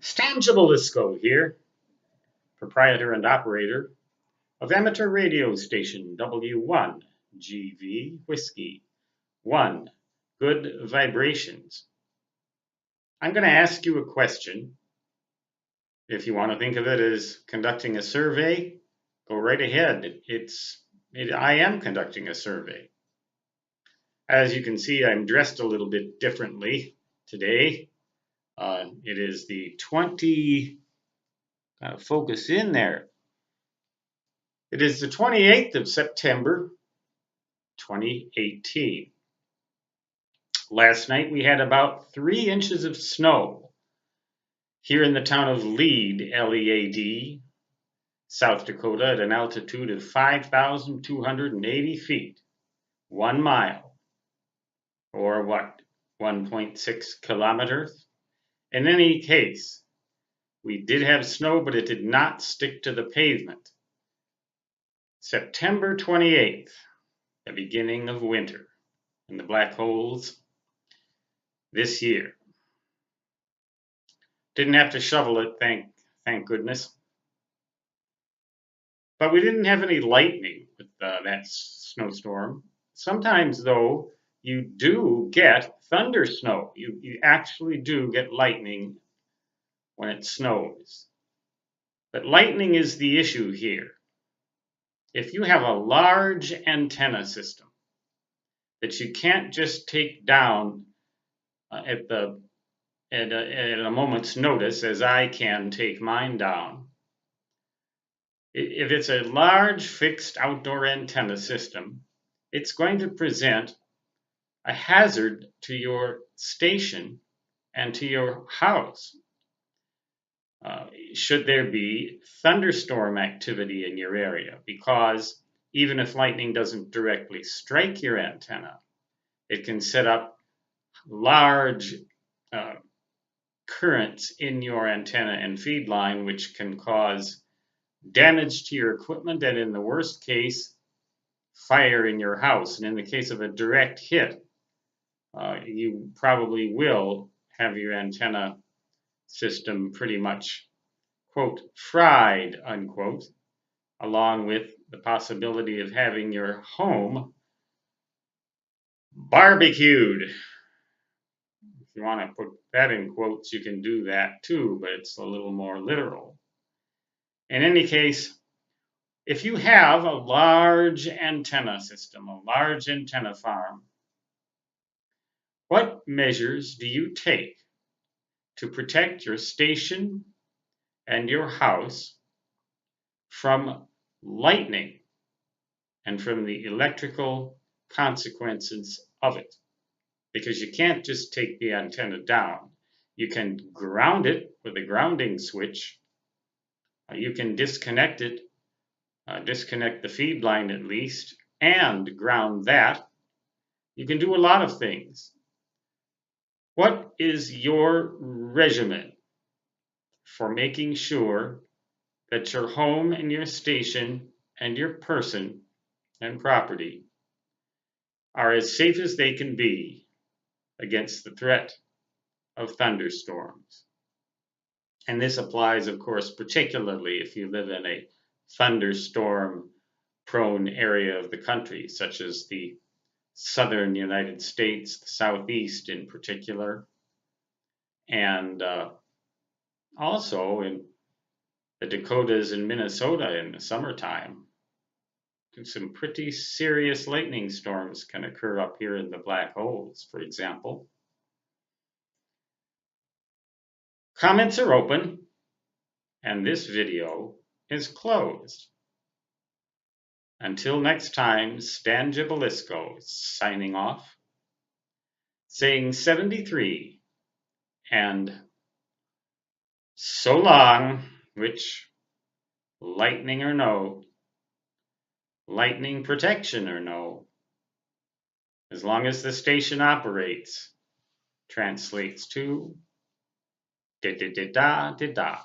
Stan Jabalisco here, proprietor and operator of amateur radio station W1GV Whiskey 1 Good Vibrations. I'm going to ask you a question. If you want to think of it as conducting a survey, go right ahead. I am conducting a survey. As you can see, I'm dressed a little bit differently today. It is the 28th of September, 2018. Last night we had about 3 inches of snow here in the town of Lead, L-E-A-D, South Dakota, at an altitude of 5,280 feet, 1 mile, or 1.6 kilometers. In any case, we did have snow, but it did not stick to the pavement. September 28th, the beginning of winter in the black holes this year. Didn't have to shovel it, thank goodness. But we didn't have any lightning with that snowstorm. Sometimes, though, you do get thunder snow. You actually do get lightning when it snows. But lightning is the issue here. If you have a large antenna system that you can't just take down at a moment's notice, as I can take mine down, if it's a large fixed outdoor antenna system, it's going to present a hazard to your station and to your house. Should there be thunderstorm activity in your area, because even if lightning doesn't directly strike your antenna, it can set up large currents in your antenna and feed line, which can cause damage to your equipment and, in the worst case, fire in your house. And in the case of a direct hit, you probably will have your antenna system pretty much, quote, fried, unquote, along with the possibility of having your home barbecued. If you want to put that in quotes, you can do that too, but it's a little more literal. In any case, if you have a large antenna system, a large antenna farm, what measures do you take to protect your station and your house from lightning and from the electrical consequences of it? Because you can't just take the antenna down. You can ground it with a grounding switch. You can disconnect it, disconnect the feed line at least, and ground that. You can do a lot of things. What is your regimen for making sure that your home and your station and your person and property are as safe as they can be against the threat of thunderstorms? And this applies, of course, particularly if you live in a thunderstorm-prone area of the country, such as the southern United States, the Southeast in particular, and also in the Dakotas and Minnesota in the summertime. Some pretty serious lightning storms can occur up here in the black holes, for example. Comments are open, and this video is closed. Until next time, Stan Jabalisco signing off, saying 73 and so long, which, lightning or no, lightning protection or no, as long as the station operates, translates to da-da-da-da-da-da.